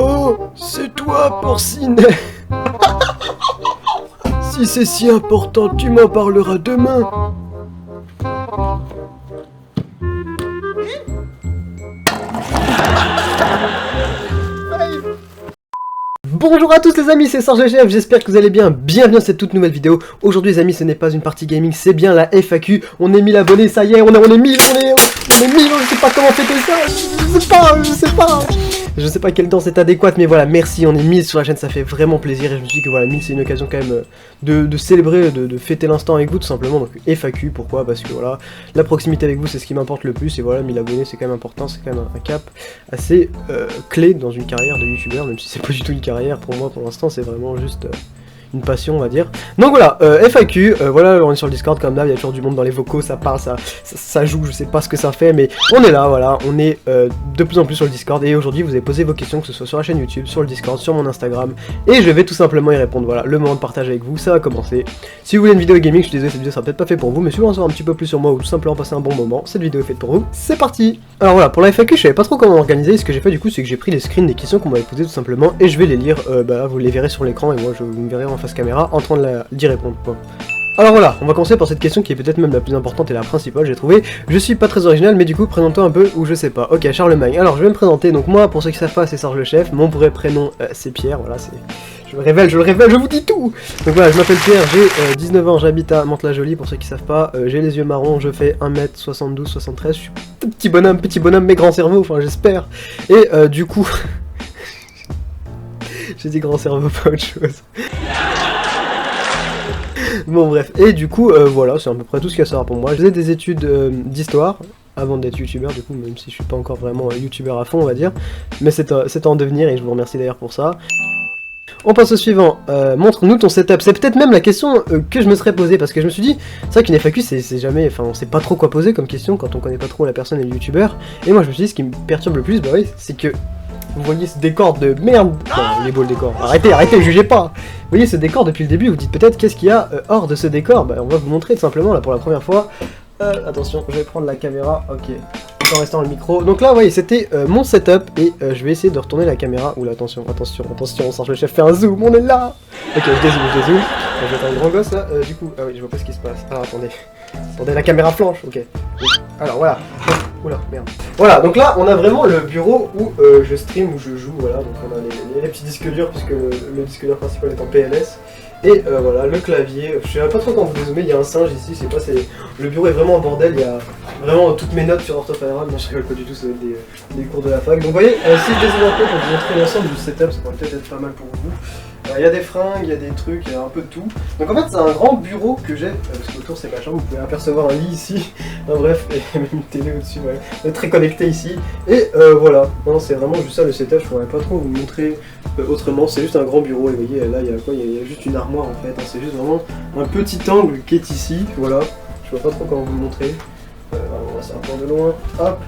Oh, c'est toi, Porcinet. Si c'est si important, tu m'en parleras demain. Bonjour à tous les amis, c'est SargeChef, j'espère que vous allez bien, bienvenue dans cette toute nouvelle vidéo. Aujourd'hui les amis, ce n'est pas une partie gaming, c'est bien la FAQ. On est 1000 abonnés, ça y est, on est 1000, on est 1000, je sais pas comment fêter ça, je sais pas quelle danse est adéquate, mais voilà, merci, on est 1000 sur la chaîne, ça fait vraiment plaisir. Et je me suis dit que voilà, 1000 c'est une occasion quand même de célébrer, de fêter l'instant avec vous tout simplement. Donc FAQ, pourquoi? Parce que voilà, la proximité avec vous c'est ce qui m'importe le plus. Et voilà, 1000 abonnés c'est quand même important, c'est quand même un cap assez clé dans une carrière de youtubeur, même si c'est pas du tout une carrière pour moi pour l'instant, c'est vraiment juste une passion on va dire. Donc voilà, FAQ, voilà, on est sur le Discord comme d'hab, il y a toujours du monde dans les vocaux, ça parle, ça joue, je sais pas ce que ça fait, mais on est là, voilà, on est de plus en plus sur le Discord, et aujourd'hui vous avez posé vos questions, que ce soit sur la chaîne YouTube, sur le Discord, sur mon Instagram, et je vais tout simplement y répondre. Voilà, le moment de partage avec vous, ça va commencer. Si vous voulez une vidéo gaming, je suis désolé, cette vidéo sera peut-être pas fait pour vous, mais si vous voulez en savoir un petit peu plus sur moi, ou tout simplement passer un bon moment, cette vidéo est faite pour vous, c'est parti. Alors voilà, pour la FAQ, je savais pas trop comment organiser, et ce que j'ai fait du coup, c'est que j'ai pris les screens des questions qu'on m'avait posées tout simplement, et je vais les lire, vous les verrez sur l'écran, et moi vous me verrez en face caméra, en train d'y répondre. Bon. Alors voilà, on va commencer par cette question qui est peut-être même la plus importante et la principale, j'ai trouvé. Je suis pas très original, mais du coup, présente-toi un peu, ou je sais pas. Ok, Charlemagne. Alors, je vais me présenter. Donc moi, pour ceux qui savent pas, c'est SargeChef. Mon vrai prénom, c'est Pierre. Voilà, c'est... Je le révèle, je vous dis tout. Donc voilà, je m'appelle Pierre, j'ai 19 ans, j'habite à Mantes-la-Jolie, pour ceux qui savent pas. J'ai les yeux marrons, je fais 1m72, 73. Je suis petit bonhomme, mais grand cerveau, enfin j'espère. Et du coup... J'ai dit grand cerveau, pas autre chose. Bon bref, et du coup, voilà, c'est à peu près tout ce qu'il y a à savoir pour moi. Je faisais des études d'histoire, avant d'être youtubeur du coup, même si je suis pas encore vraiment youtubeur à fond on va dire. Mais c'est en devenir et je vous remercie d'ailleurs pour ça. On passe au suivant, montre-nous ton setup. C'est peut-être même la question que je me serais posée, parce que je me suis dit, c'est vrai qu'une FAQ c'est jamais, enfin on sait pas trop quoi poser comme question quand on connaît pas trop la personne et le youtubeur. Et moi je me suis dit, ce qui me perturbe le plus, bah oui, c'est que... Vous voyez ce décor de merde. Non, il est beau le décor. Arrêtez, jugez pas. Vous voyez ce décor depuis le début, vous dites peut-être qu'est-ce qu'il y a hors de ce décor. Bah on va vous montrer tout simplement là pour la première fois. Attention, je vais prendre la caméra, ok. En restant le micro. Donc là, vous voyez, c'était mon setup et je vais essayer de retourner la caméra. Oula, attention, SargeChef fait un zoom, on est là. Ok, je dézoome. Je vais être un grand gosse là. Du coup, ah oui, je vois pas ce qui se passe. Ah, attendez, la caméra flanche, ok. Alors voilà. Oula, merde. Voilà, donc là, on a vraiment le bureau où je stream, où je joue, voilà. Donc on a les petits disques durs, puisque le disque dur principal est en PLS. Et voilà, le clavier, je sais pas trop quand vous dézoomez, il y a un singe ici, c'est quoi, le bureau est vraiment en bordel, il y a vraiment toutes mes notes sur orthophonie, non je rigole pas du tout, ça va être des cours de la fac. Donc vous voyez, si je dézoome un peu pour vous montrer l'ensemble du setup, ça pourrait peut-être être pas mal pour vous. Il y a des fringues, il y a des trucs, il y a un peu de tout. Donc en fait c'est un grand bureau que j'ai, parce qu'autour c'est ma chambre, vous pouvez apercevoir un lit ici, enfin, bref, et même une télé au-dessus, ouais. Très connecté ici. Et voilà, non c'est vraiment juste ça le setup, je pourrais pas trop vous montrer autrement, c'est juste un grand bureau, et vous voyez là il y a quoi, il y a juste une armoire en fait, hein. C'est juste vraiment un petit angle qui est ici, voilà. Je vois pas trop comment vous le montrer. On va sortir de loin, hop.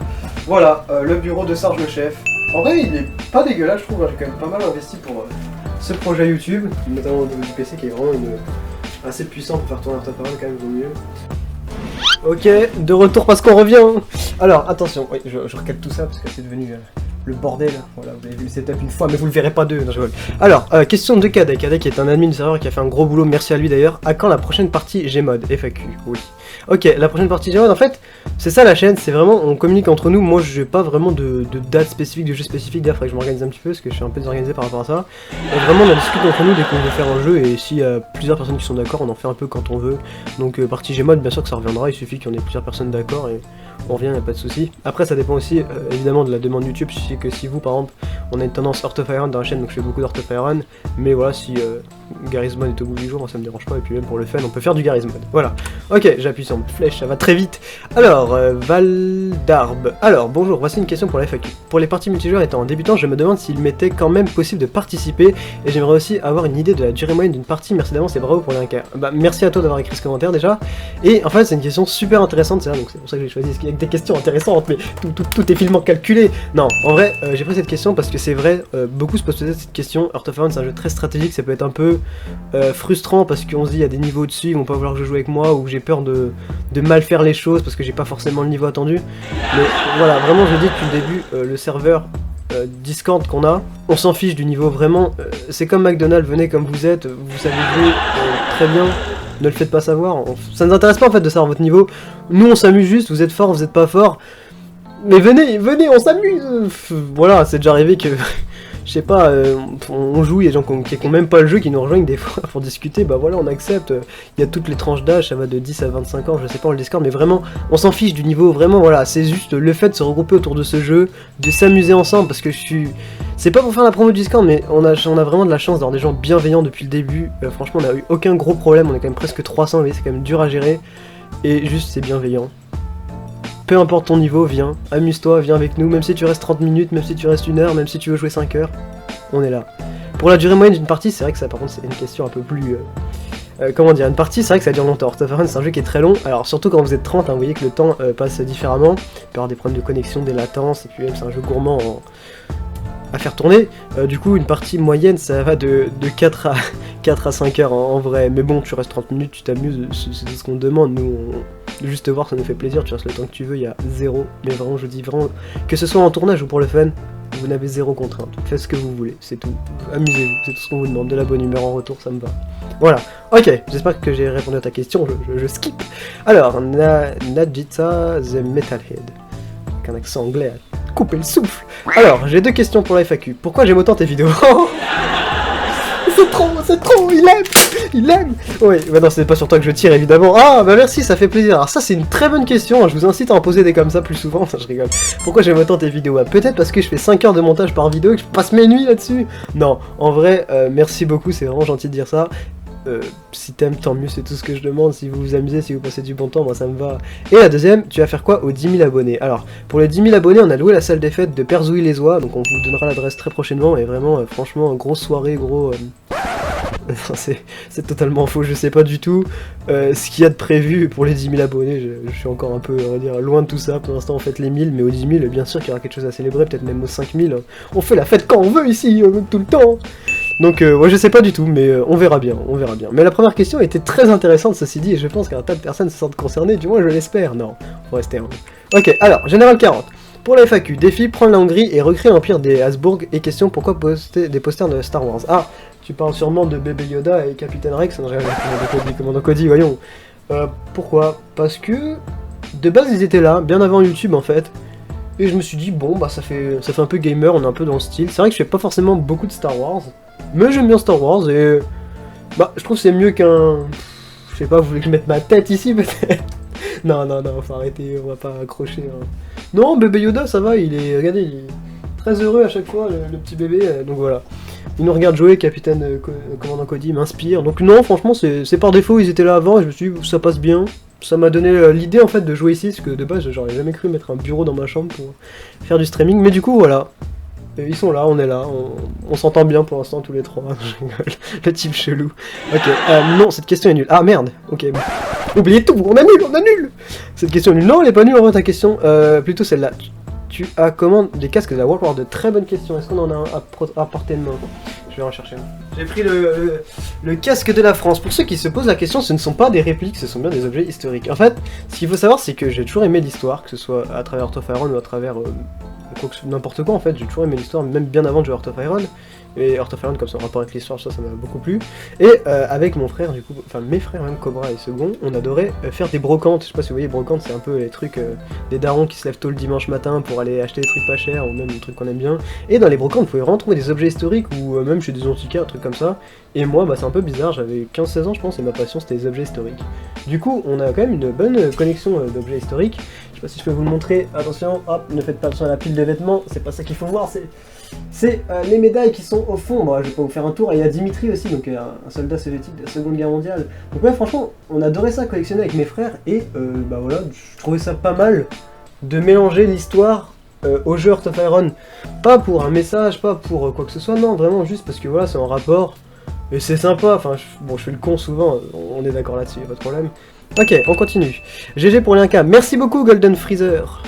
Voilà, le bureau de SargeChef. En vrai il est pas dégueulasse je trouve, hein. J'ai quand même pas mal investi pour... ce projet YouTube, notamment au niveau du PC qui est vraiment assez puissant pour faire tourner orthophonie quand même, vaut mieux. Ok, de retour parce qu'on revient. Alors attention, oui, je recale tout ça parce que c'est devenu le bordel. Voilà, vous avez vu le setup une fois mais vous le verrez pas deux. Non, je rigole. Alors, question de Kadek. Kadek est un admin du serveur qui a fait un gros boulot, merci à lui d'ailleurs. À quand la prochaine partie Gmod? FAQ, oui. Ok, la prochaine partie Gmod, en fait, c'est ça la chaîne, c'est vraiment, on communique entre nous. Moi, j'ai pas vraiment de date spécifique, de jeu spécifique. D'ailleurs, faudrait que je m'organise un petit peu parce que je suis un peu désorganisé par rapport à ça. Vraiment, on en discute entre nous dès qu'on veut faire un jeu et s'il y a plusieurs personnes qui sont d'accord, on en fait un peu quand on veut. Donc, partie Gmod, bien sûr que ça reviendra, il suffit qu'il y en ait plusieurs personnes d'accord et on revient, y a pas de souci. Après, ça dépend aussi évidemment de la demande YouTube. Je sais que si vous, par exemple, on a une tendance Orthofire dans la chaîne, donc je fais beaucoup d'Orthofire, mais voilà, si Garry's Mod est au bout du jour, ça me dérange pas, et puis même pour le fun, on peut faire du Garry's Mod. Voilà. Ok, j'appuie sur une flèche, ça va très vite. Alors, Valdarbe. Alors, bonjour, voici une question pour la FAQ. Pour les parties multijoueurs étant en débutant, je me demande s'il m'était quand même possible de participer, et j'aimerais aussi avoir une idée de la durée moyenne d'une partie. Merci d'avance et bravo pour les 1K. Bah, merci à toi d'avoir écrit ce commentaire déjà. Et en fait, c'est une question super intéressante, c'est donc c'est pour ça que j'ai choisi. Il y a des questions intéressantes, mais tout est finement calculé. Non, en vrai, j'ai pris cette question parce que c'est vrai, beaucoup se posent peut-être cette question. Orthofhonie, c'est un jeu très stratégique, ça peut être un peu frustrant parce qu'on se dit il y a des niveaux au-dessus, ils vont pas vouloir que je joue avec moi, ou j'ai peur de mal faire les choses parce que j'ai pas forcément le niveau attendu. Mais voilà, vraiment, je dis depuis le début, le serveur Discord qu'on a, on s'en fiche du niveau vraiment, c'est comme McDonald's, venez comme vous êtes, vous savez jouer très bien, ne le faites pas savoir, ça nous intéresse pas en fait de savoir votre niveau, nous on s'amuse juste, vous êtes fort, vous êtes pas fort, mais venez, on s'amuse. Voilà, c'est déjà arrivé que, je sais pas, on joue, il y a des gens qui ont même pas le jeu, qui nous rejoignent des fois pour discuter, bah voilà, on accepte, il y a toutes les tranches d'âge, ça va de 10 à 25 ans, je sais pas, le Discord, mais vraiment, on s'en fiche du niveau, vraiment, voilà, c'est juste le fait de se regrouper autour de ce jeu, de s'amuser ensemble, parce que c'est pas pour faire la promo du Discord, mais on a vraiment de la chance d'avoir des gens bienveillants depuis le début, franchement, on a eu aucun gros problème, on est quand même presque 300, mais c'est quand même dur à gérer, et juste, c'est bienveillant. Peu importe ton niveau, viens, amuse-toi, viens avec nous, même si tu restes 30 minutes, même si tu restes 1 heure, même si tu veux jouer 5 heures, on est là. Pour la durée moyenne d'une partie, c'est vrai que ça par contre c'est une question un peu plus... comment dire, une partie c'est vrai que ça dure longtemps, Heart of Iron c'est un jeu qui est très long, alors surtout quand vous êtes 30, hein, vous voyez que le temps passe différemment, il peut y avoir des problèmes de connexion, des latences, et puis même c'est un jeu gourmand à faire tourner, du coup une partie moyenne ça va de 4 à 5 heures en vrai, mais bon tu restes 30 minutes, tu t'amuses, c'est ce qu'on demande, nous juste te voir ça nous fait plaisir, tu restes le temps que tu veux, il y a zéro, mais vraiment je dis vraiment, que ce soit en tournage ou pour le fun, vous n'avez zéro contrainte, faites ce que vous voulez, c'est tout, amusez-vous, c'est tout ce qu'on vous demande, de la bonne humeur en retour, ça me va. Voilà, ok, j'espère que j'ai répondu à ta question, je skip. Alors, Najita the Metalhead, avec un accent anglais à couper le souffle. Alors, j'ai 2 questions pour la FAQ, pourquoi j'aime autant tes vidéos? C'est trop, il aime. Oui, bah non, c'est pas sur toi que je tire, évidemment. Ah, bah merci, ça fait plaisir. Alors ça, c'est une très bonne question, je vous incite à en poser des comme ça plus souvent, ça je rigole. Pourquoi j'aime autant tes vidéos? Peut-être parce que je fais 5 heures de montage par vidéo et que je passe mes nuits là-dessus. Non, en vrai, merci beaucoup, c'est vraiment gentil de dire ça. Si t'aimes, tant mieux, c'est tout ce que je demande. Si vous vous amusez, si vous passez du bon temps, moi ça me va. Et la deuxième, tu vas faire quoi aux 10 000 abonnés? Alors, pour les 10 000 abonnés, on a loué la salle des fêtes de Perzouille-les-Oies, donc on vous donnera l'adresse très prochainement, et vraiment, franchement, grosse soirée, gros... c'est totalement faux, je sais pas du tout ce qu'il y a de prévu pour les 10 000 abonnés, je suis encore un peu, on va dire, loin de tout ça, pour l'instant on fête les 1000, mais aux 10 000, bien sûr qu'il y aura quelque chose à célébrer, peut-être même aux 5000, on fait la fête quand on veut ici, tout le temps. Donc ouais, je sais pas du tout, mais on verra bien, Mais la première question était très intéressante, ceci dit, et je pense qu'un tas de personnes se sentent concernées, du moins je l'espère, non, faut rester humble. Ok, alors, Général 40. Pour la FAQ, défi, prendre la Hongrie et recréer l'Empire des Habsbourg, et question, pourquoi poster des posters de Star Wars? Ah, tu parles sûrement de Bébé Yoda et Capitaine Rex, non, Commandant Cody, voyons. Pourquoi? Parce que, de base ils étaient là, bien avant YouTube en fait, et je me suis dit, bon, bah ça fait un peu gamer, on est un peu dans le style. C'est vrai que je fais pas forcément beaucoup de Star Wars, mais j'aime bien Star Wars, et bah je trouve que c'est mieux qu'un... Je sais pas, vous voulez que je mette ma tête ici peut-être? Non, faut arrêter, on va pas accrocher. Hein. Non, Bébé Yoda, ça va, regardez, il est très heureux à chaque fois, le petit bébé, donc voilà. Il nous regarde jouer, Capitaine Commandant Cody m'inspire, donc non, franchement, c'est par défaut, ils étaient là avant, et je me suis dit, ça passe bien. Ça m'a donné l'idée, en fait, de jouer ici, parce que de base, j'aurais jamais cru mettre un bureau dans ma chambre pour faire du streaming, mais du coup, voilà. Ils sont là, on est là, on s'entend bien pour l'instant tous les trois, je rigole, le type chelou. Ok, non, cette question est nulle. Ah merde, ok, bon. Oubliez tout, on annule. Cette question est nulle, non elle est pas nulle en vrai ta question, plutôt celle-là. Tu as commande des casques de la World War, de très bonnes questions, est-ce qu'on en a un à portée de main? Je vais en chercher un. J'ai pris le casque de la France. Pour ceux qui se posent la question, ce ne sont pas des répliques, ce sont bien des objets historiques. En fait, ce qu'il faut savoir, c'est que j'ai toujours aimé l'histoire, que ce soit à travers Heart of Iron ou à travers n'importe quoi en fait, j'ai toujours aimé l'histoire, même bien avant de jouer Heart of Iron. Et Heart of Iron, comme ça en rapport avec l'histoire, ça m'a beaucoup plu. Et avec mon frère, du coup, enfin mes frères, même Cobra et Second, on adorait faire des brocantes. Je sais pas si vous voyez, brocantes, c'est un peu les trucs des darons qui se lèvent tôt le dimanche matin pour aller acheter des trucs pas chers, ou même des trucs qu'on aime bien. Et dans les brocantes, vous pouvez vraiment trouver des objets historiques, ou même chez des antiquaires, un truc comme ça. Et moi, bah c'est un peu bizarre, j'avais 15-16 ans je pense, et ma passion c'était les objets historiques. Du coup, on a quand même une bonne connexion d'objets historiques. Je sais pas si je peux vous le montrer, attention, hop, ne faites pas attention à la pile de vêtements, c'est pas ça qu'il faut voir, c'est les médailles qui sont au fond. Bon, je vais pas vous faire un tour, et il y a Dimitri aussi, donc un soldat soviétique de la Seconde Guerre mondiale. Donc ouais, franchement, on adorait ça collectionner avec mes frères, et bah voilà, je trouvais ça pas mal de mélanger l'histoire au jeu Heart of Iron. Pas pour un message, pas pour quoi que ce soit, non, vraiment juste parce que voilà, c'est en rapport, et c'est sympa, enfin, bon, je fais le con souvent, on est d'accord là-dessus, y'a pas de problème. Ok, on continue. GG pour Linka, merci beaucoup Golden Freezer.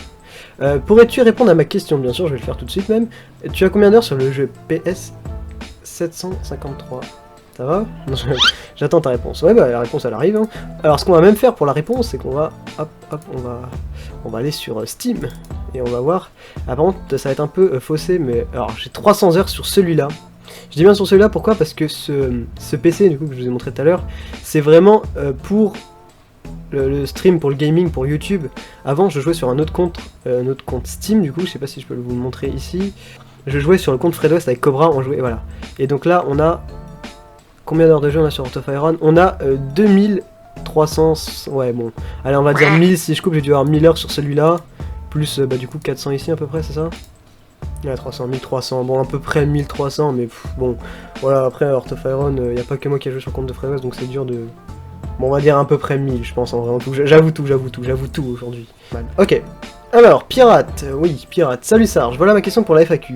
Pourrais-tu répondre à ma question? Bien sûr, je vais le faire tout de suite même. Tu as combien d'heures sur le jeu PS 753? Ça va? J'attends ta réponse. Ouais, bah la réponse elle arrive. Hein. Alors ce qu'on va même faire pour la réponse, c'est qu'on va... Hop, hop, on va aller sur Steam. Et on va voir... Ah par contre, ça va être un peu faussé, mais... Alors j'ai 300 heures sur celui-là. Je dis bien sur celui-là, pourquoi? Parce que ce PC, du coup, que je vous ai montré tout à l'heure, c'est vraiment pour... Le stream, pour le gaming, pour YouTube. Avant, je jouais sur un autre compte Steam, du coup, je sais pas si je peux vous le montrer ici. Je jouais sur le compte Fred West avec Cobra, on jouait, voilà. Et donc là, on a... Combien d'heures de jeu on a sur Heart of Iron? On a 2300... Ouais, bon. Allez, on va dire 1000, si je coupe, j'ai dû avoir 1000 heures sur celui-là. Plus, bah du coup, 400 ici, à peu près, c'est ça? Ouais, 300, 1300, bon, à peu près 1300, mais bon. Voilà, après, Heart of Iron, y a pas que moi qui a joué sur le compte de Fred West, donc c'est dur de... Bon, on va dire à peu près 1000, je pense, en vrai, en tout. J'avoue tout aujourd'hui. Ok. Alors, pirate, oui, pirate. Salut Sarge, voilà ma question pour la FAQ.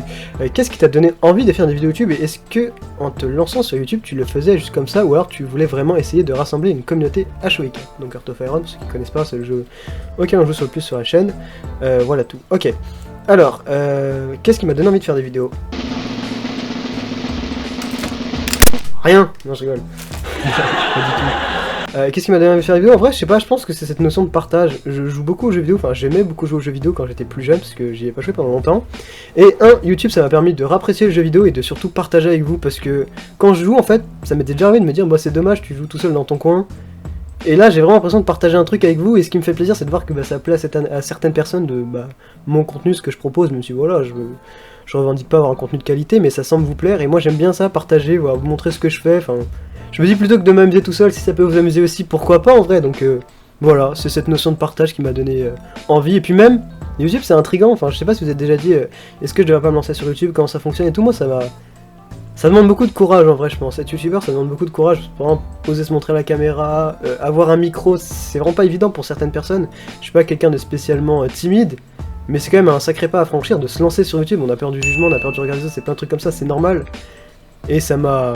Qu'est-ce qui t'a donné envie de faire des vidéos YouTube et est-ce que, en te lançant sur YouTube, tu le faisais juste comme ça ou alors tu voulais vraiment essayer de rassembler une communauté HOIK? Donc Heart of Iron, pour ceux qui connaissent pas, c'est le jeu auquel on joue sur le plus sur la chaîne. Voilà tout. Ok. Alors, qu'est-ce qui m'a donné envie de faire des vidéos? Rien. Non, je rigole. Pas du tout. Qu'est-ce qui m'a donné envie de faire des vidéos? En vrai, je sais pas, je pense que c'est cette notion de partage. Je joue beaucoup aux jeux vidéo, enfin j'aimais beaucoup jouer aux jeux vidéo quand j'étais plus jeune, parce que j'y ai pas joué pendant longtemps. Et YouTube ça m'a permis de rapprécier le jeu vidéo et de surtout partager avec vous, parce que quand je joue, en fait, ça m'était déjà arrivé de me dire, bah c'est dommage, tu joues tout seul dans ton coin. Et là, j'ai vraiment l'impression de partager un truc avec vous, et ce qui me fait plaisir, c'est de voir que bah, ça plaît à certaines personnes de mon contenu, ce que je propose, même si voilà, je revendique pas avoir un contenu de qualité, mais ça semble vous plaire, et moi j'aime bien ça, partager, voilà, vous montrer ce que je fais, enfin... Je me dis plutôt que de m'amuser tout seul, si ça peut vous amuser aussi, pourquoi pas en vrai, donc voilà, c'est cette notion de partage qui m'a donné envie, et puis même, YouTube c'est intriguant, enfin je sais pas si vous êtes déjà dit, est-ce que je devrais pas me lancer sur YouTube, comment ça fonctionne et tout, moi ça va... Ça demande beaucoup de courage en vrai je pense, être youtubeur ça demande beaucoup de courage, par exemple oser se montrer à la caméra, avoir un micro, c'est vraiment pas évident pour certaines personnes, je suis pas quelqu'un de spécialement timide, mais c'est quand même un sacré pas à franchir de se lancer sur YouTube, on a peur du jugement, on a peur du regard des autres, c'est plein de trucs comme ça, c'est normal, et ça m'a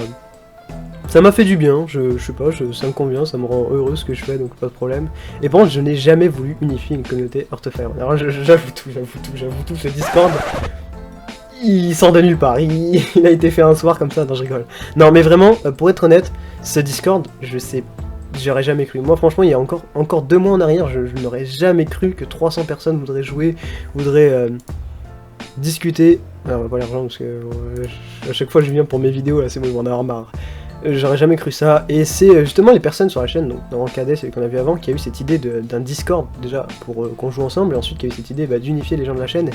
fait du bien, je sais pas, ça me convient, ça me rend heureux ce que je fais, donc pas de problème. Et par contre, je n'ai jamais voulu unifier une communauté Heart of Iron. Alors j'avoue tout, ce Discord, il sort de nulle part, il a été fait un soir comme ça, non je rigole. Non mais vraiment, pour être honnête, ce Discord, j'aurais jamais cru. Moi franchement, il y a encore 2 mois en arrière, je n'aurais jamais cru que 300 personnes voudraient jouer, voudraient discuter. Alors pas l'argent parce que à chaque fois je viens pour mes vidéos, là c'est bon, on en a marre. J'aurais jamais cru ça, et c'est justement les personnes sur la chaîne, donc dans KD, celui qu'on a vu avant, qui a eu cette idée d'un Discord, déjà, pour qu'on joue ensemble, et ensuite qui a eu cette idée d'unifier les gens de la chaîne,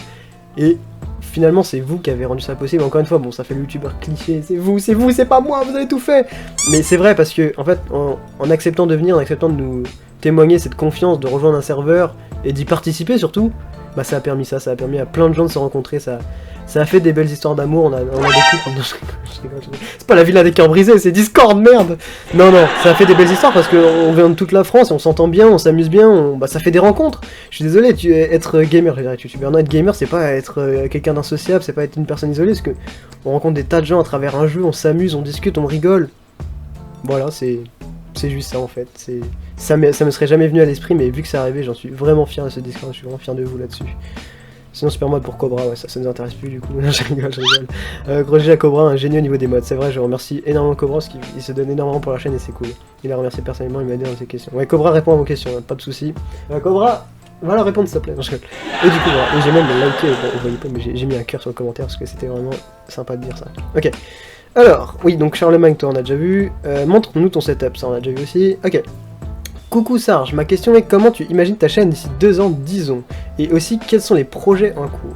et finalement c'est vous qui avez rendu ça possible, encore une fois, bon ça fait le youtubeur cliché, c'est vous, c'est pas moi, vous avez tout fait. Mais c'est vrai, parce que, en fait, en acceptant de venir, en acceptant de nous témoigner cette confiance, de rejoindre un serveur, et d'y participer surtout, bah ça a permis ça, ça a permis à plein de gens de se rencontrer, ça a fait des belles histoires d'amour, on a des couples... C'est pas la villa des cœurs brisés, c'est Discord, merde. Non, ça a fait des belles histoires parce qu'on vient de toute la France, on s'entend bien, on s'amuse bien, bah ça fait des rencontres. Je suis désolé, être gamer, je vais dire être youtubeur, non, être gamer c'est pas être quelqu'un d'insociable, c'est pas être une personne isolée, parce que on rencontre des tas de gens à travers un jeu, on s'amuse, on discute, on rigole. Voilà, c'est juste ça en fait, ça me serait jamais venu à l'esprit, mais vu que c'est arrivé, j'en suis vraiment fier de ce Discord, je suis vraiment fier de vous là-dessus. Sinon Super Mode pour Cobra, ouais, ça nous intéresse plus du coup, je rigole. Gros GG à Cobra, un génie au niveau des modes, c'est vrai, je remercie énormément Cobra parce qu'il se donne énormément pour la chaîne et c'est cool. Il a remercié personnellement, il m'a aidé dans ses questions. Ouais, Cobra répond à vos questions, hein, pas de soucis. Cobra, va leur répondre s'il te plaît, non, je rigole. Et du coup voilà, et j'ai même liké, bon, vous voyez pas, mais j'ai mis un cœur sur le commentaire parce que c'était vraiment sympa de dire ça. Ok, alors, oui, donc Charlemagne, toi on a déjà vu, montre-nous ton setup, ça on a déjà vu aussi, ok. Coucou Sarge, ma question est comment tu imagines ta chaîne d'ici 2 ans, disons, et aussi quels sont les projets en cours?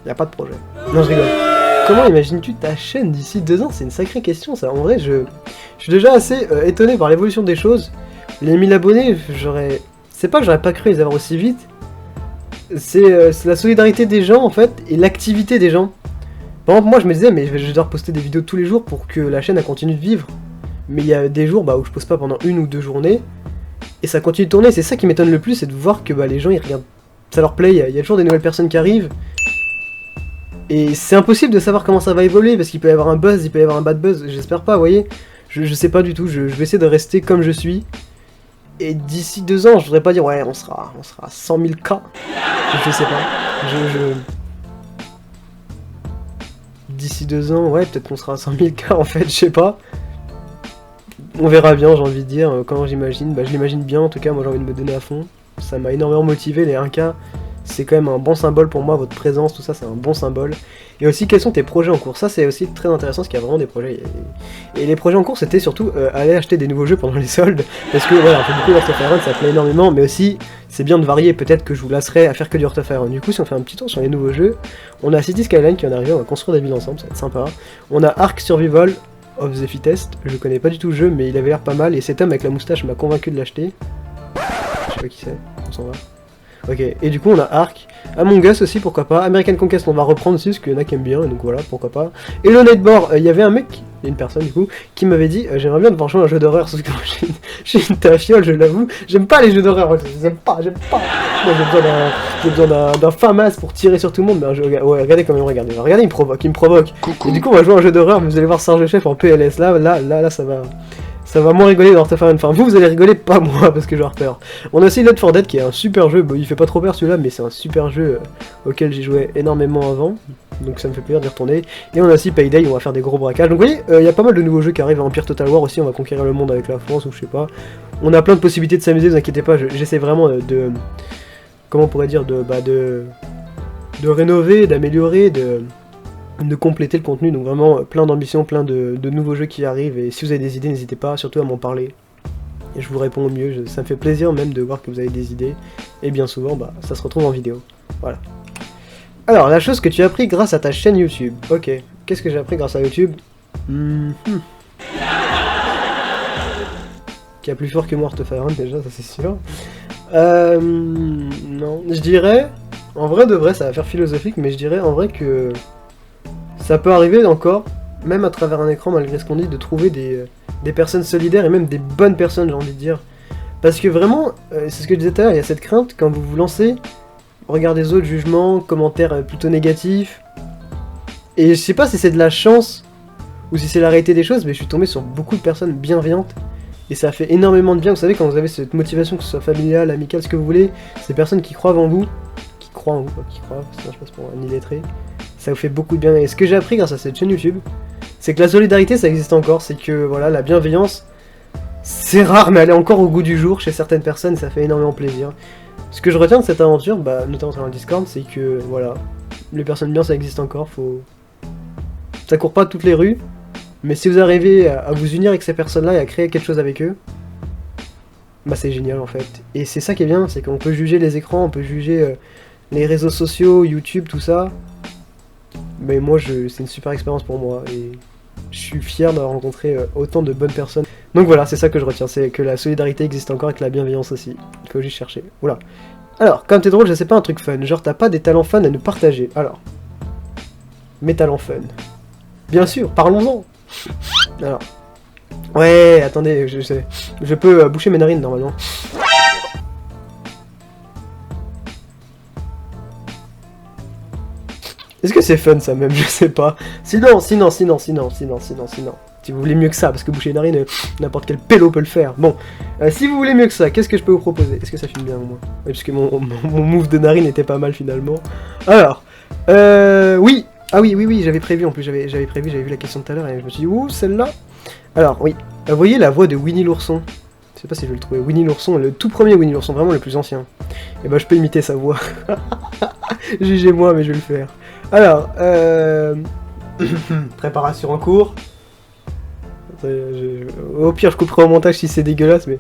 Y a pas de projet. Non, je rigole. Comment imagines-tu ta chaîne d'ici 2 ans? C'est une sacrée question ça, en vrai je suis déjà assez étonné par l'évolution des choses. Les 1000 abonnés, c'est pas que j'aurais pas cru les avoir aussi vite, c'est la solidarité des gens en fait, et l'activité des gens. Par exemple moi je me disais mais je vais devoir poster des vidéos tous les jours pour que la chaîne continue de vivre. Mais il y a des jours où je poste pas pendant 1 ou 2 journées, et ça continue de tourner, c'est ça qui m'étonne le plus, c'est de voir que les gens ils regardent, ça leur plaît, il y a toujours des nouvelles personnes qui arrivent, et c'est impossible de savoir comment ça va évoluer, parce qu'il peut y avoir un buzz, il peut y avoir un bad buzz, j'espère pas, vous voyez, je sais pas du tout, je vais essayer de rester comme je suis, et d'ici 2 ans, je voudrais pas dire, ouais, on sera à 100 000 K, je sais pas, d'ici 2 ans, ouais, peut-être qu'on sera à 100 000 K en fait, je sais pas. On verra bien, j'ai envie de dire, quand j'imagine, bah je l'imagine bien, en tout cas, moi j'ai envie de me donner à fond. Ça m'a énormément motivé, les 1K, c'est quand même un bon symbole pour moi, votre présence, tout ça, c'est un bon symbole. Et aussi, quels sont tes projets en cours? Ça, c'est aussi très intéressant, parce qu'il y a vraiment des projets. Et les projets en cours, c'était surtout aller acheter des nouveaux jeux pendant les soldes, parce que voilà, on fait beaucoup d'Heart of Iron, ça plaît énormément, mais aussi, c'est bien de varier, peut-être que je vous lasserai à faire que du Heart of Iron. Du coup, si on fait un petit tour sur les nouveaux jeux, on a City Skyline qui vient d'arriver, on va construire des villes ensemble, ça va être sympa. On a Ark Survival of the Fittest, je connais pas du tout le jeu, mais il avait l'air pas mal, et cet homme avec la moustache m'a convaincu de l'acheter. Je sais pas qui c'est, on s'en va. Ok, et du coup on a Ark, Among Us aussi, pourquoi pas, American Conquest on va reprendre aussi, parce qu'il y en a qui aiment bien, et donc voilà, pourquoi pas. Et le Nightboard, il y avait un mec, il y a une personne du coup, qui m'avait dit, j'aimerais bien devoir jouer à un jeu d'horreur, sauf que moi j'ai une tafiole, je l'avoue, j'aime pas les jeux d'horreur, j'aime pas. Moi j'ai besoin d'un FAMAS pour tirer sur tout le monde, mais un jeu, ouais, regardez comment il me regarde, regardez, il me provoque. Coucou. Et du coup on va jouer à un jeu d'horreur, mais vous allez voir Serge Chef en PLS, là ça va moins rigoler dans Heart of Iron. Enfin, vous allez rigoler, pas moi, parce que j'ai peur. On a aussi Left 4 Dead qui est un super jeu. Bon, il fait pas trop peur celui-là, mais c'est un super jeu auquel j'ai joué énormément avant. Donc ça me fait plaisir d'y retourner. Et on a aussi Payday, on va faire des gros braquages. Donc vous voyez, il y a pas mal de nouveaux jeux qui arrivent. Empire Total War aussi, on va conquérir le monde avec la France, ou je sais pas. On a plein de possibilités de s'amuser, vous inquiétez pas. J'essaie vraiment de. Comment on pourrait dire, de rénover, d'améliorer, de compléter le contenu, donc vraiment plein d'ambition, plein de nouveaux jeux qui arrivent, et si vous avez des idées, n'hésitez pas surtout à m'en parler, et je vous réponds au mieux, ça me fait plaisir même de voir que vous avez des idées, et bien souvent, bah, ça se retrouve en vidéo, voilà. Alors, la chose que tu as appris grâce à ta chaîne YouTube, ok, qu'est-ce que j'ai appris grâce à YouTube? Qui a plus fort que moi Heart of Iron déjà, ça c'est sûr. Non, je dirais, en vrai de vrai, ça va faire philosophique, mais je dirais en vrai que ça peut arriver encore, même à travers un écran, malgré ce qu'on dit, de trouver des personnes solidaires et même des bonnes personnes, j'ai envie de dire. Parce que vraiment, c'est ce que je disais tout à l'heure, il y a cette crainte quand vous vous lancez, regard des autres, jugements, commentaires plutôt négatifs. Et je sais pas si c'est de la chance ou si c'est la réalité des choses, mais je suis tombé sur beaucoup de personnes bienveillantes. Et ça a fait énormément de bien, vous savez, quand vous avez cette motivation, que ce soit familiale, amicale, ce que vous voulez, ces personnes qui croient en vous, sinon je passe pour un illettré. Ça vous fait beaucoup de bien. Et ce que j'ai appris grâce à cette chaîne YouTube, c'est que la solidarité ça existe encore, c'est que voilà, la bienveillance, c'est rare mais elle est encore au goût du jour chez certaines personnes, ça fait énormément plaisir. Ce que je retiens de cette aventure, bah, notamment sur le Discord, c'est que voilà, les personnes bien ça existe encore, ça court pas toutes les rues, mais si vous arrivez à vous unir avec ces personnes-là et à créer quelque chose avec eux, bah c'est génial en fait. Et c'est ça qui est bien, c'est qu'on peut juger les écrans, on peut juger les réseaux sociaux, YouTube, tout ça. Mais moi, c'est une super expérience pour moi et je suis fier d'avoir rencontré autant de bonnes personnes. Donc voilà, c'est ça que je retiens, c'est que la solidarité existe encore et que la bienveillance aussi. Il faut juste chercher. Oula. Alors, comme t'es drôle, je sais pas un truc fun. Genre, t'as pas des talents fun à nous partager. Alors, mes talents fun. Bien sûr, parlons-en. Alors, ouais, attendez, je peux boucher mes narines normalement. Est-ce que c'est fun ça même? Je sais pas. Sinon. Si vous voulez mieux que ça, parce que boucher une narine, n'importe quel pélo peut le faire. Bon, si vous voulez mieux que ça, qu'est-ce que je peux vous proposer? Est-ce que ça filme bien au moins? Oui, parce que mon move de narine était pas mal finalement. Alors, oui. Ah oui, j'avais prévu en plus, j'avais vu la question tout à l'heure et je me suis dit, ouh, celle-là. Alors, oui. Vous voyez la voix de Winnie l'ourson? Je sais pas si je vais le trouver. Winnie l'ourson, le tout premier Winnie l'ourson, vraiment le plus ancien. Et bah, je peux imiter sa voix. GG moi, mais je vais le faire. Alors, préparation en cours. Au pire, je couperai au montage si c'est dégueulasse, mais...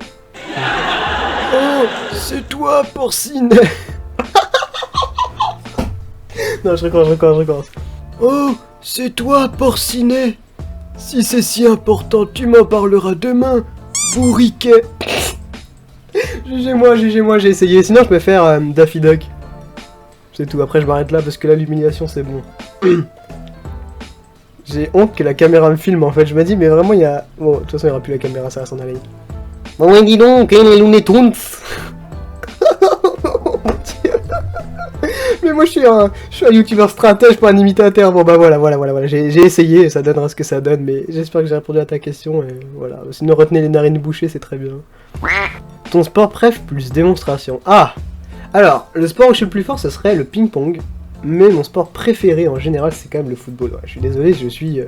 Oh, c'est toi, porcinet. Non, je recommence. Oh, c'est toi, porcinet. Si c'est si important, tu m'en parleras demain, bourriquet. GG moi, j'ai essayé. Sinon, je peux faire Daffy Duck. C'est tout, après je m'arrête là parce que là l'humiliation c'est bon. J'ai honte que la caméra me filme en fait, je me dis mais vraiment il y a... Bon, de toute façon il n'y aura plus la caméra, ça va s'en aller. Bon ouais dis donc, les Looney Tunes. Oh mon dieu. Mais moi je suis un youtubeur stratège, pas un imitateur, bon bah voilà, j'ai essayé, ça donnera ce que ça donne, mais j'espère que j'ai répondu à ta question, et voilà. Sinon retenez les narines bouchées, c'est très bien. Ton sport préf plus démonstration. Ah. Alors, le sport où je suis le plus fort, ce serait le ping-pong. mais mon sport préféré en général c'est quand même le football. Ouais, je suis désolé, je suis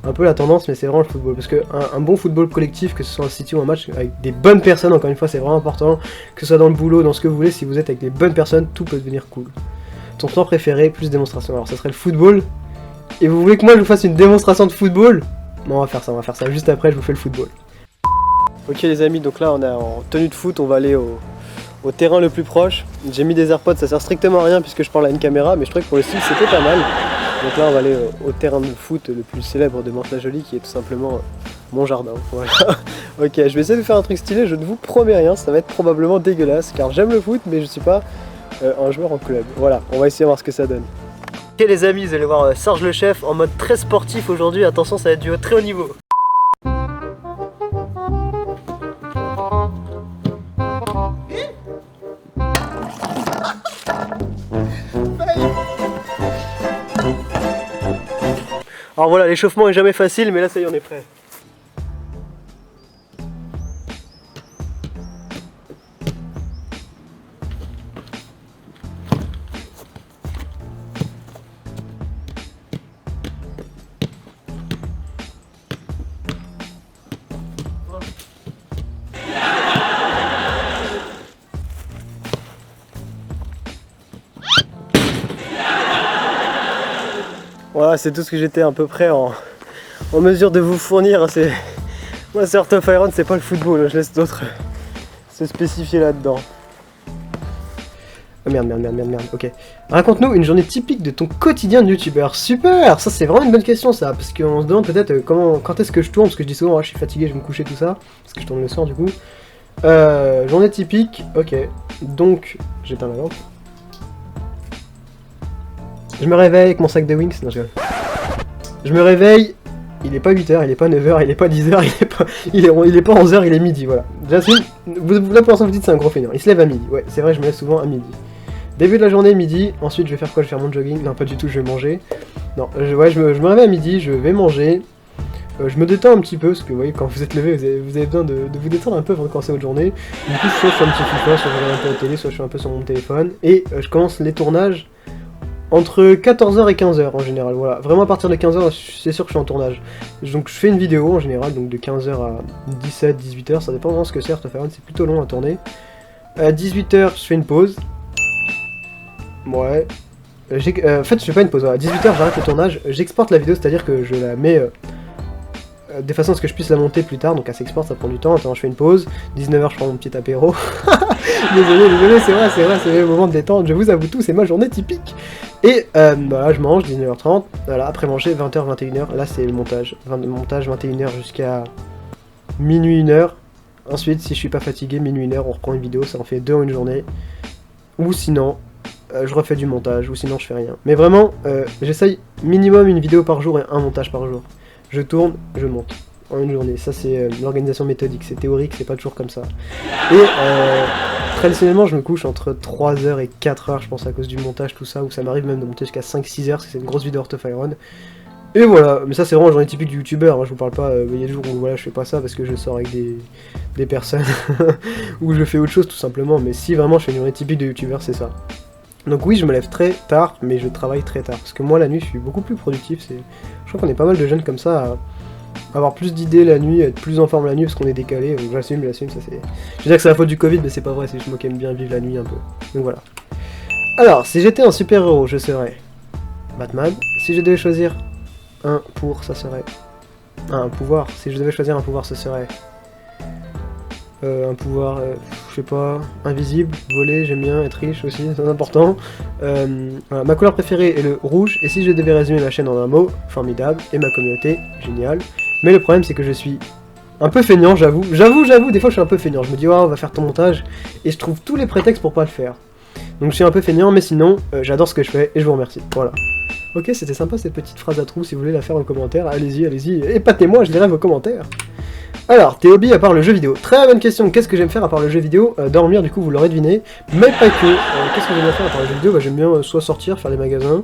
un peu la tendance, mais c'est vraiment le football. Parce qu'un bon football collectif, que ce soit un City ou un match, avec des bonnes personnes, encore une fois c'est vraiment important, que ce soit dans le boulot, dans ce que vous voulez, si vous êtes avec des bonnes personnes, tout peut devenir cool. Ton sport préféré, plus démonstration. Alors ça serait le football. Et vous voulez que moi je vous fasse une démonstration de football? Non, on va faire ça juste après, je vous fais le football. Ok les amis, donc là on est en tenue de foot, on va aller au terrain le plus proche. J'ai mis des AirPods, ça sert strictement à rien puisque je parle à une caméra, mais je trouvais que pour le style c'était pas mal. Donc là on va aller au terrain de foot le plus célèbre de Mantes-la-Jolie, qui est tout simplement mon jardin. Voilà. Ok, je vais essayer de faire un truc stylé, je ne vous promets rien, ça va être probablement dégueulasse car j'aime le foot mais je suis pas un joueur en club. Voilà, on va essayer de voir ce que ça donne. Ok les amis, vous allez voir Sarge le chef en mode très sportif aujourd'hui, attention ça va être du très haut niveau. Alors voilà, l'échauffement est jamais facile, mais là ça y est, on est prêt. Voilà, c'est tout ce que j'étais à peu près en mesure de vous fournir. Moi c'est Heart of Iron, c'est pas le football, je laisse d'autres se spécifier là-dedans. Oh merde, ok. Raconte-nous une journée typique de ton quotidien de youtubeur. Super, ça c'est vraiment une bonne question ça, parce qu'on se demande peut-être quand est-ce que je tourne, parce que je dis souvent je suis fatigué, je vais me coucher, tout ça, parce que je tourne le soir du coup. Journée typique, ok. Donc, j'éteins la lampe. Je me réveille avec mon sac de Winx, non je rigole. Je me réveille, il est pas 8h, il est pas 9h, il est pas 10h, il est pas 11h, il est midi, voilà. J'assume, là pour l'instant vous dites c'est un gros fainéant, il se lève à midi, ouais c'est vrai je me lève souvent à midi. Début de la journée, midi, ensuite je vais faire quoi? Je vais faire mon jogging, non pas du tout, je vais manger. Non, je me réveille à midi, je vais manger, je me détends un petit peu, parce que vous voyez quand vous êtes levé, vous avez besoin de vous détendre un peu avant de commencer votre journée. Du coup soit je fais un petit FIFA, soit je regarde un peu la télé, soit je suis un peu sur mon téléphone, et je commence les tournages entre 14h et 15h en général, voilà. Vraiment à partir de 15h, c'est sûr que je suis en tournage. Donc je fais une vidéo en général, donc de 15h à 17, 18h, ça dépend vraiment ce que c'est, Heart of Iron, c'est plutôt long à tourner. À 18h, je fais une pause. Ouais. En fait, je fais pas une pause, à 18h j'arrête le tournage, j'exporte la vidéo, c'est-à-dire que je la mets de façon à ce que je puisse la monter plus tard, donc elle s'exporte, ça prend du temps, attends, je fais une pause, 19h je prends mon petit apéro. désolé, c'est vrai, c'est le moment de détente, je vous avoue tout, c'est ma journée typique. Et voilà, je mange, 19h30, voilà, après manger, 20h, 21h, là c'est le montage. Montage 21h jusqu'à minuit, 1h. Ensuite, si je suis pas fatigué, minuit, 1h, on reprend une vidéo, ça en fait 2 en une journée. Ou sinon, je refais du montage, ou sinon je fais rien. Mais vraiment, j'essaye minimum une vidéo par jour et un montage par jour. Je tourne, je monte en une journée. Ça c'est l'organisation méthodique, c'est théorique, c'est pas toujours comme ça. Et traditionnellement je me couche entre 3h et 4h je pense à cause du montage, tout ça, où ça m'arrive même de monter jusqu'à 5-6h parce que c'est une grosse vidéo Heart of Iron. Et voilà, mais ça c'est vraiment une journée typique du youtubeur, hein. Je vous parle pas, il y a des jours où voilà, je fais pas ça parce que je sors avec des personnes, ou je fais autre chose tout simplement, mais si vraiment je fais une journée typique de youtubeur, c'est ça. Donc oui, je me lève très tard, mais je travaille très tard, parce que moi la nuit je suis beaucoup plus productif, je crois qu'on est pas mal de jeunes comme ça à avoir plus d'idées la nuit, être plus en forme la nuit parce qu'on est décalé, donc j'assume, ça c'est... Je veux dire que c'est la faute du Covid, mais c'est pas vrai, c'est juste moi qui aime bien vivre la nuit un peu. Donc voilà. Alors, si j'étais un super-héros, je serais Batman. Si je devais choisir un ça serait... un pouvoir, si je devais choisir un pouvoir, ce serait... un pouvoir, je sais pas, invisible, voler, j'aime bien, être riche aussi, c'est important. Voilà, ma couleur préférée est le rouge, et si je devais résumer ma chaîne en un mot, formidable, et ma communauté, génial. Mais le problème c'est que je suis un peu feignant, j'avoue, des fois je suis un peu feignant, je me dis oh, on va faire ton montage, et je trouve tous les prétextes pour pas le faire. Donc je suis un peu feignant, mais sinon, j'adore ce que je fais, et je vous remercie, voilà. Ok, c'était sympa cette petite phrase à trous, si vous voulez la faire en commentaire, allez-y, épatez-moi, je lirai vos commentaires. Alors, tes hobbies à part le jeu vidéo. Très bonne question, qu'est-ce que j'aime faire à part le jeu vidéo? Dormir, du coup, vous l'aurez deviné, mais pas que. Qu'est-ce que j'aime bien faire à part le jeu vidéo? Bah, j'aime bien soit sortir, faire des magasins.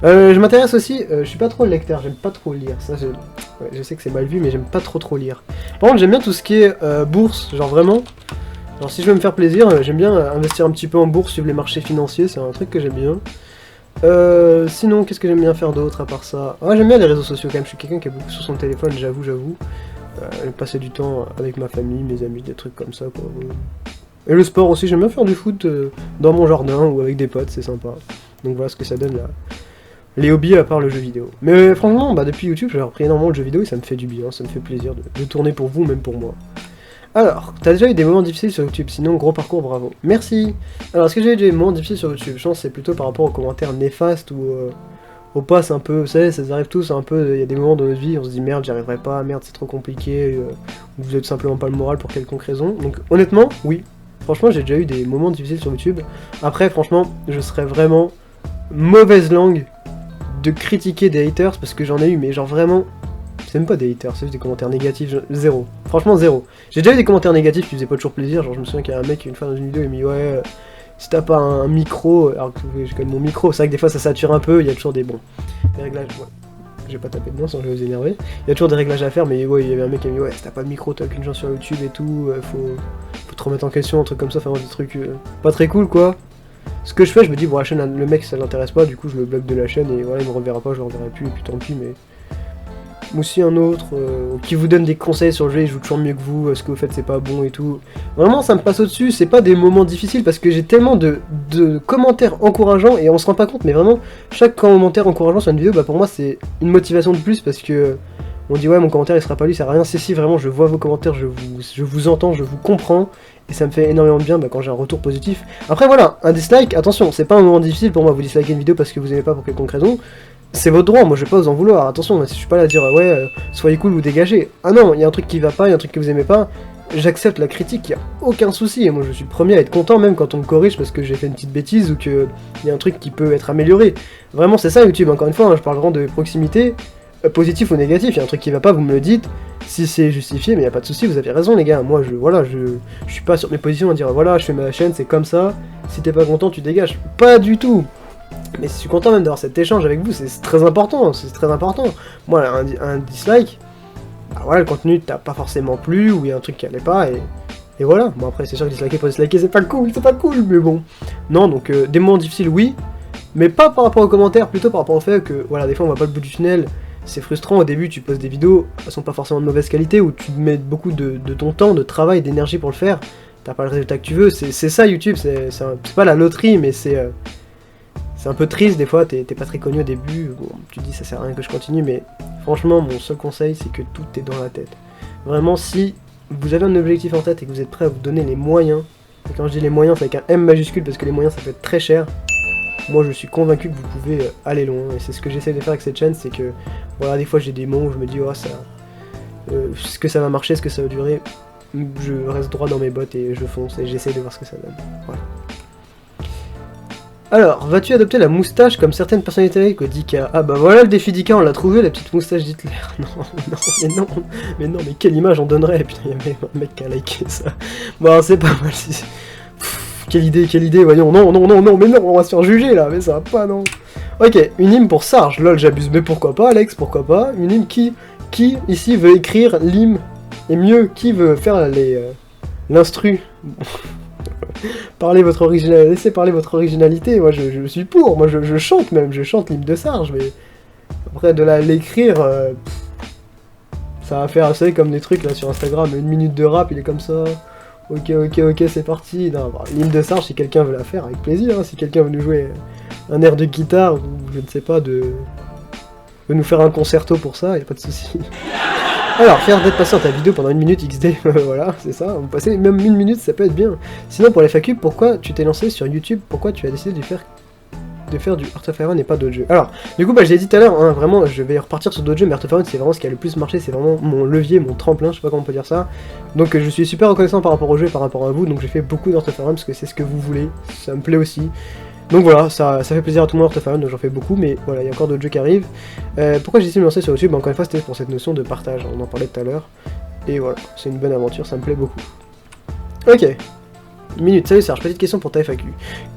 Je m'intéresse aussi, je suis pas trop lecteur, j'aime pas trop lire. Ça, ouais, je sais que c'est mal vu, mais j'aime pas trop lire. Par contre, j'aime bien tout ce qui est bourse, genre vraiment. Genre, si je veux me faire plaisir, j'aime bien investir un petit peu en bourse, suivre les marchés financiers, c'est un truc que j'aime bien. Sinon, qu'est-ce que j'aime bien faire d'autre à part ça? Ouais, j'aime bien les réseaux sociaux quand même, je suis quelqu'un qui est beaucoup sur son téléphone, j'avoue. Passer du temps avec ma famille, mes amis, des trucs comme ça, quoi. Et le sport aussi, j'aime bien faire du foot dans mon jardin ou avec des potes, c'est sympa. Donc voilà ce que ça donne là. Les hobbies à part le jeu vidéo. Mais franchement, bah, depuis YouTube, j'ai repris énormément le jeu vidéo et ça me fait du bien, ça me fait plaisir de tourner pour vous, même pour moi. Alors, t'as déjà eu des moments difficiles sur YouTube, sinon gros parcours, bravo. Merci. Alors, est-ce que j'ai eu des moments difficiles sur YouTube? Je pense que c'est plutôt par rapport aux commentaires néfastes ou aux passes un peu, vous savez, ça arrive tous un peu, il y a des moments dans notre vie, on se dit merde, j'y arriverai pas, merde, c'est trop compliqué, ou vous êtes simplement pas le moral pour quelconque raison. Donc honnêtement, oui. Franchement, j'ai déjà eu des moments difficiles sur YouTube. Après, franchement, je serais vraiment mauvaise langue de critiquer des haters parce que j'en ai eu, mais genre vraiment, c'est même pas des haters, c'est juste des commentaires négatifs, zéro. Franchement, zéro. J'ai déjà eu des commentaires négatifs qui faisaient pas toujours plaisir, genre je me souviens qu'il y a un mec une fois dans une vidéo, il m'a dit ouais, si t'as pas un micro, alors que j'ai quand même mon micro, c'est vrai que des fois ça sature un peu, il y a toujours des réglages, ouais. J'ai pas tapé dedans sans je vais vous énerver. Il y a toujours des réglages à faire, mais ouais, il y avait un mec qui m'a dit ouais, si t'as pas de micro, t'as aucune chance sur YouTube et tout, faut te remettre en question, un truc comme ça, enfin des trucs pas très cool quoi. Ce que je fais, je me dis bon la chaîne, le mec ça l'intéresse pas, du coup je le bloque de la chaîne et voilà, il me reverra pas, je le reverrai plus, et puis tant pis, mais... Aussi un autre qui vous donne des conseils sur le jeu, il joue toujours mieux que vous, ce que vous faites c'est pas bon et tout. Vraiment ça me passe au-dessus, c'est pas des moments difficiles parce que j'ai tellement de commentaires encourageants et on se rend pas compte, mais vraiment chaque commentaire encourageant sur une vidéo, bah pour moi c'est une motivation de plus parce que on dit ouais mon commentaire il sera pas lu, ça sert à rien, si vraiment je vois vos commentaires, je vous entends, je vous comprends et ça me fait énormément de bien quand j'ai un retour positif. Après voilà, un dislike, attention, c'est pas un moment difficile pour moi, vous dislikez une vidéo parce que vous aimez pas pour quelconque raison. C'est votre droit, moi je vais pas vous en vouloir, attention, je suis pas là à dire ouais, soyez cool ou dégagez. Ah non, il y a un truc qui va pas, il y a un truc que vous aimez pas, j'accepte la critique, y a aucun souci, et moi je suis le premier à être content même quand on me corrige parce que j'ai fait une petite bêtise ou qu'il y a un truc qui peut être amélioré. Vraiment c'est ça YouTube, encore une fois, je parle vraiment de proximité, positif ou négatif, il y a un truc qui va pas, vous me le dites, si c'est justifié, mais y a pas de souci, vous avez raison les gars, moi je suis pas sur mes positions à dire voilà, je fais ma chaîne, c'est comme ça, si t'es pas content tu dégages, pas du tout. Mais je suis content même d'avoir cet échange avec vous, c'est très important, c'est très important. Moi, un dislike, bah voilà, le contenu t'a pas forcément plu, ou il y a un truc qui allait pas, et voilà. Bon après, c'est sûr que disliker pour disliker, c'est pas cool, mais bon. Non, donc des moments difficiles, oui, mais pas par rapport aux commentaires, plutôt par rapport au fait que, voilà, des fois on voit pas le bout du tunnel, c'est frustrant, au début tu poses des vidéos, elles sont pas forcément de mauvaise qualité, où tu mets beaucoup de ton temps, de travail, d'énergie pour le faire, t'as pas le résultat que tu veux, c'est ça YouTube, c'est pas la loterie, mais c'est un peu triste des fois, t'es pas très connu au début, bon, tu te dis ça sert à rien que je continue, mais franchement mon seul conseil c'est que tout est dans la tête. Vraiment si vous avez un objectif en tête et que vous êtes prêt à vous donner les moyens, et quand je dis les moyens c'est avec un M majuscule parce que les moyens ça peut être très cher, moi je suis convaincu que vous pouvez aller loin, et c'est ce que j'essaie de faire avec cette chaîne, c'est que voilà des fois j'ai des moments où je me dis oh ça, est-ce que ça va marcher, est-ce que ça va durer, je reste droit dans mes bottes et je fonce et j'essaie de voir ce que ça donne, voilà. Alors, vas-tu adopter la moustache comme certaines personnalités que d'Ika? Ah bah voilà le défi d'Ika, on l'a trouvé, la petite moustache d'Hitler. Mais quelle image on donnerait? Putain, il y a même un mec qui a liké ça. Bon, c'est pas mal si... quelle idée, voyons, non, mais non, on va se faire juger là, mais ça va pas, non. Ok, une hymne pour Sarge, lol, j'abuse, mais pourquoi pas, Alex, pourquoi pas? Une hymne qui ici veut écrire l'hymne, et mieux, qui veut faire l'instru? Laissez parler votre originalité, moi je suis pour, moi je chante même, je chante l'hymne de Sarge, mais après de l'écrire, ça va faire, vous savez, comme des trucs là sur Instagram, 1 minute de rap, il est comme ça, ok, c'est parti, non, bah, l'hymne de Sarge, si quelqu'un veut la faire, avec plaisir, hein, si quelqu'un veut nous jouer un air de guitare, ou je ne sais pas, veut nous faire un concerto pour ça, y a pas de souci. Alors, faire d'être patient ta vidéo pendant 1 minute XD, voilà, c'est ça, vous passez même 1 minute, ça peut être bien. Sinon, pour les FAQ, pourquoi tu t'es lancé sur YouTube? Pourquoi tu as décidé de faire du Heart of Iron et pas d'autres jeux? Alors, du coup, bah, je l'ai dit tout à l'heure, hein, vraiment, je vais repartir sur d'autres jeux, mais Heart of Iron, c'est vraiment ce qui a le plus marché, c'est vraiment mon levier, mon tremplin, je sais pas comment on peut dire ça. Donc, je suis super reconnaissant par rapport au jeu et par rapport à vous, donc j'ai fait beaucoup de Heart of Iron parce que c'est ce que vous voulez, ça me plaît aussi. Donc voilà, ça fait plaisir à tout le monde, Heart of Iron, donc j'en fais beaucoup, mais voilà, il y a encore d'autres jeux qui arrivent. Pourquoi j'ai décidé de me lancer sur YouTube? Encore une fois, c'était pour cette notion de partage, on en parlait tout à l'heure. Et voilà, c'est une bonne aventure, ça me plaît beaucoup. Ok. Minute, salut Serge, petite question pour ta FAQ.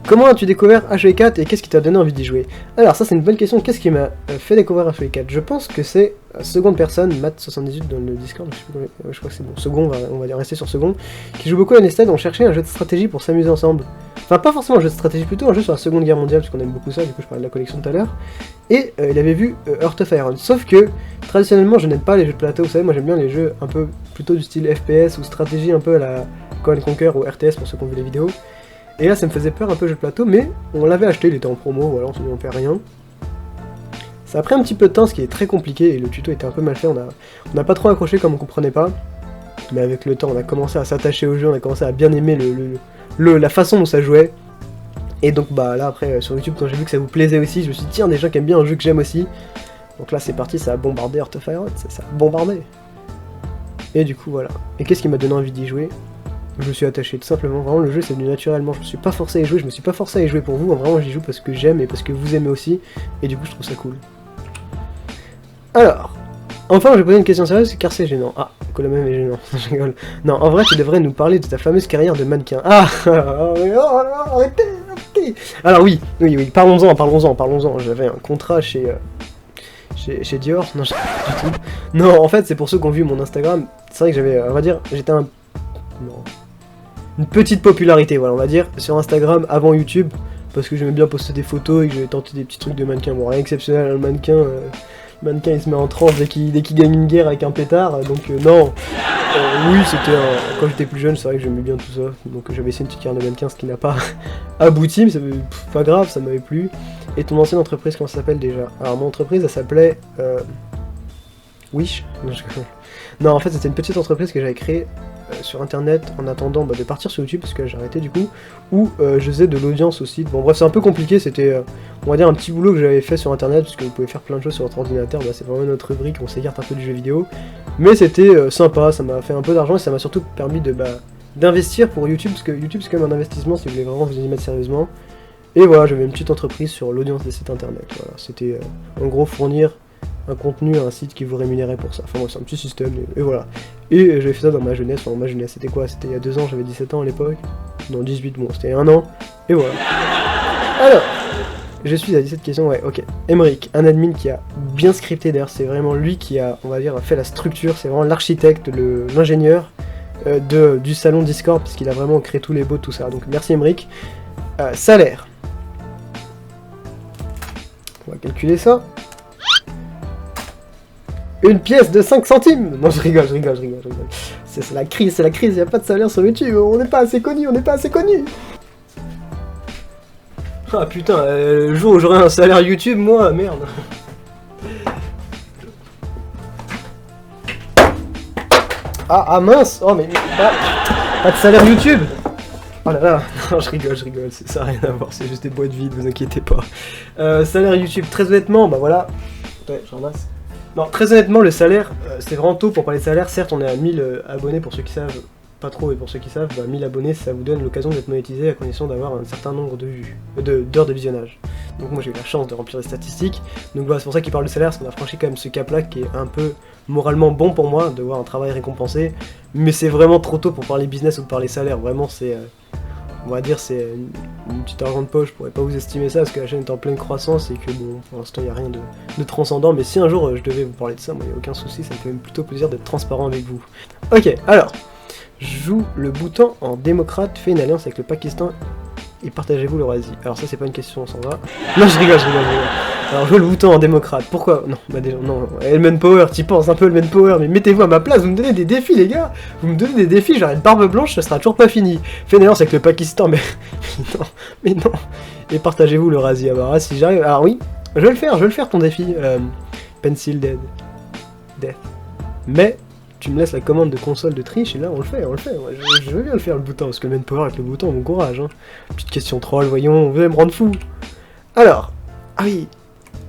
Comment as-tu découvert HV4 et qu'est-ce qui t'a donné envie d'y jouer? Alors ça c'est une bonne question, qu'est-ce qui m'a fait découvrir HV4? Je pense que c'est seconde personne, Matt78 dans le Discord, je crois que c'est bon, second, on va rester sur second, qui joue beaucoup à Nested, on cherchait un jeu de stratégie pour s'amuser ensemble. Enfin pas forcément un jeu de stratégie, plutôt un jeu sur la seconde guerre mondiale, parce qu'on aime beaucoup ça, du coup je parlais de la collection tout à l'heure. Et il avait vu Heart of Iron, sauf que traditionnellement je n'aime pas les jeux de plateau, vous savez, moi j'aime bien les jeux un peu plutôt du style FPS ou stratégie un peu à la Command Conquer ou RTS pour ceux qui ont vu les vidéos. Et là ça me faisait peur un peu jeu de plateau, mais on l'avait acheté, il était en promo, voilà, on s'est dit on perd rien. Ça a pris un petit peu de temps, ce qui est très compliqué, et le tuto était un peu mal fait, on n'a pas trop accroché comme on comprenait pas. Mais avec le temps on a commencé à s'attacher au jeu, on a commencé à bien aimer la façon dont ça jouait. Et donc bah là après sur YouTube quand j'ai vu que ça vous plaisait aussi, je me suis dit tiens des gens qui aiment bien un jeu que j'aime aussi. Donc là c'est parti, ça a bombardé Heart of Iron, ça a bombardé. Et du coup voilà. Et qu'est-ce qui m'a donné envie d'y jouer? Je me suis attaché tout simplement, vraiment le jeu c'est venu naturellement, je me suis pas forcé à y jouer, je me suis pas forcé à y jouer pour vous, vraiment j'y joue parce que j'aime et parce que vous aimez aussi, et du coup je trouve ça cool. Alors, enfin je vais poser une question sérieuse car c'est gênant. Ah, que le même est gênant, je rigole. Non, en vrai tu devrais nous parler de ta fameuse carrière de mannequin. Ah, arrêtez. Alors oui, parlons-en, j'avais un contrat chez Dior, non, du tout. Non, en fait c'est pour ceux qui ont vu mon Instagram, c'est vrai que j'avais, on va dire, j'étais une petite popularité, voilà, on va dire, sur Instagram avant YouTube, parce que j'aimais bien poster des photos et que j'avais tenté des petits trucs de mannequin. Bon, rien exceptionnel, hein, le mannequin il se met en transe dès qu'il gagne une guerre avec un pétard, donc non. Oui, c'était quand j'étais plus jeune, c'est vrai que j'aimais bien tout ça, donc j'avais essayé une petite carrière de mannequin, ce qui n'a pas abouti, mais pas grave, ça m'avait plu. Et ton ancienne entreprise, comment ça s'appelle déjà? Alors mon entreprise, elle s'appelait Wish. Non, en fait c'était une petite entreprise que j'avais créée sur internet en attendant de partir sur YouTube parce que j'ai arrêté du coup, où je faisais de l'audience aussi. Bon bref c'est un peu compliqué, c'était on va dire un petit boulot que j'avais fait sur internet parce que vous pouvez faire plein de choses sur votre ordinateur, c'est vraiment notre rubrique, on s'écarte un peu du jeu vidéo, mais c'était sympa, ça m'a fait un peu d'argent et ça m'a surtout permis de d'investir pour YouTube, parce que YouTube c'est quand même un investissement si vous voulez vraiment vous y mettre sérieusement. Et voilà, j'avais une petite entreprise sur l'audience des sites internet, voilà, c'était en gros fournir un contenu à un site qui vous rémunérait pour ça. Enfin bon, c'est un petit système, et voilà. Et j'avais fait ça dans ma jeunesse, enfin ma jeunesse, c'était quoi? C'était il y a 2 ans, j'avais 17 ans à l'époque. Non, 18, bon, c'était 1 an, et voilà. Alors, je suis à 17 questions, ouais, ok. Emric, un admin qui a bien scripté, d'ailleurs, c'est vraiment lui qui a, on va dire, fait la structure, c'est vraiment l'architecte, l'ingénieur du salon Discord, parce qu'il a vraiment créé tous les bots, tout ça. Donc merci Emric. Salaire. On va calculer ça. Une pièce de 5 centimes! Non, je rigole. C'est la crise, y a pas de salaire sur YouTube, on n'est pas assez connu. Ah putain, le jour où j'aurai un salaire YouTube, moi, merde. Ah mince! Oh mais pas de salaire YouTube! Oh là là, non je rigole, ça n'a rien à voir, c'est juste des boîtes vides, vous inquiétez pas. Salaire YouTube, très honnêtement, bah voilà. Ouais, je ramasse. Non, très honnêtement, le salaire, c'est vraiment tôt pour parler de salaire. Certes, on est à 1000 abonnés pour ceux qui savent, pas trop, et pour ceux qui savent, 1000 abonnés, ça vous donne l'occasion d'être monétisé à condition d'avoir un certain nombre de vues, d'heures de visionnage. Donc moi j'ai eu la chance de remplir les statistiques. Donc voilà, c'est pour ça qu'il parle de salaire, parce qu'on a franchi quand même ce cap-là qui est un peu moralement bon pour moi, de voir un travail récompensé. Mais c'est vraiment trop tôt pour parler business ou parler salaire. Vraiment, c'est, on va dire, c'est une petite argent de poche. Je pourrais pas vous estimer ça parce que la chaîne est en pleine croissance et que bon, pour l'instant il n'y a rien de transcendant. Mais si un jour je devais vous parler de ça, moi il n'y a aucun souci, ça me fait même plutôt plaisir d'être transparent avec vous. Ok, alors, joue le Bhoutan en démocrate, fait une alliance avec le Pakistan et partagez-vous l'Eurasie. Alors ça c'est pas une question, on s'en va. Non je rigole. Alors joue le Bhoutan en démocrate, pourquoi? Non, bah déjà, non, Helmen Power, t'y penses un peu Helmen Power, mais mettez-vous à ma place, vous me donnez des défis les gars. Vous me donnez des défis, j'aurai une barbe blanche, ça sera toujours pas fini. Fait une alliance avec le Pakistan, mais non. Et partagez-vous l'Eurasie, alors si j'arrive, alors oui, je vais le faire ton défi, Pencil Death. Mais tu me laisses la commande de console de triche et là on le fait. Moi, je veux bien le faire le Bhoutan, parce que le Manpower avec le Bhoutan, bon courage, hein. Petite question troll, voyons, vous allez me rendre fou. Alors, ah oui,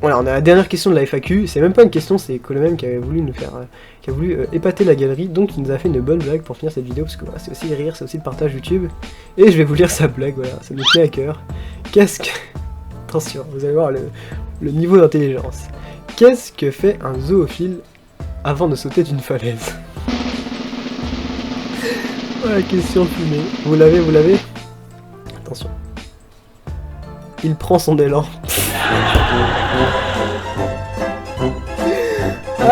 voilà, on a la dernière question de la FAQ, c'est même pas une question, c'est Colomem qui avait voulu nous faire, qui a voulu épater la galerie, donc il nous a fait une bonne blague pour finir cette vidéo, parce que voilà, c'est aussi rire, c'est aussi le partage YouTube, et je vais vous lire sa blague, voilà, ça me tenait à cœur. Qu'est-ce que... Attention, vous allez voir le niveau d'intelligence. Qu'est-ce que fait un zoophile avant de sauter d'une falaise? Voilà, question fumée. Vous l'avez? il prend son élan.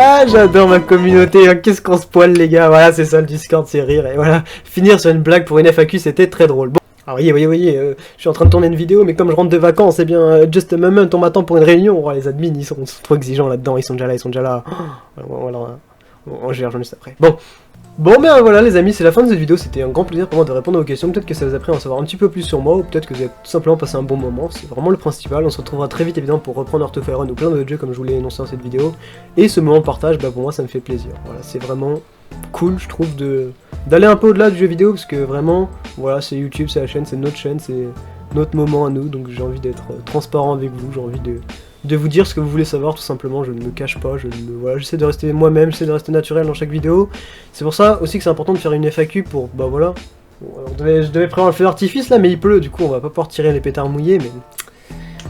Ah, j'adore ma communauté, qu'est-ce qu'on se poile les gars, voilà c'est ça le Discord, c'est rire, et voilà, finir sur une blague pour une FAQ c'était très drôle. Bon, alors voyez, je suis en train de tourner une vidéo, mais comme je rentre de vacances, eh bien, just a moment, on m'attend pour une réunion, oh, les admins ils sont trop exigeants là-dedans, ils sont déjà là, voilà, on gère juste après. Bon ben voilà les amis, c'est la fin de cette vidéo, c'était un grand plaisir pour moi de répondre à vos questions, peut-être que ça vous a pris à en savoir un petit peu plus sur moi, ou peut-être que vous avez tout simplement passé un bon moment, c'est vraiment le principal, on se retrouvera très vite évidemment pour reprendre Heart of Iron ou plein d'autres jeux comme je vous l'ai énoncé dans cette vidéo, et ce moment de partage, bah pour moi ça me fait plaisir, voilà, c'est vraiment cool je trouve d'aller un peu au-delà du jeu vidéo, parce que vraiment, voilà c'est YouTube, c'est la chaîne, c'est notre chaîne, c'est notre moment à nous, donc j'ai envie d'être transparent avec vous, j'ai envie de vous dire ce que vous voulez savoir tout simplement, je ne me cache pas, voilà, j'essaie de rester moi-même, j'essaie de rester naturel dans chaque vidéo. C'est pour ça aussi que c'est important de faire une FAQ pour, bah voilà, je devais prévoir le feu d'artifice là mais il pleut, du coup on va pas pouvoir tirer les pétards mouillés mais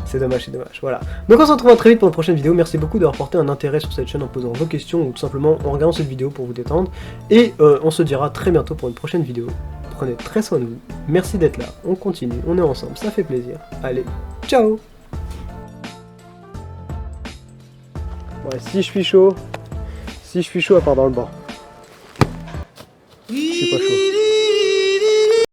c'est dommage, voilà. Donc on se retrouve très vite pour une prochaine vidéo, merci beaucoup d'avoir porté un intérêt sur cette chaîne en posant vos questions ou tout simplement en regardant cette vidéo pour vous détendre. Et on se dira très bientôt pour une prochaine vidéo. Prenez très soin de vous, merci d'être là, on continue, on est ensemble, ça fait plaisir. Allez, ciao. Ouais, si je suis chaud, à part dans le banc.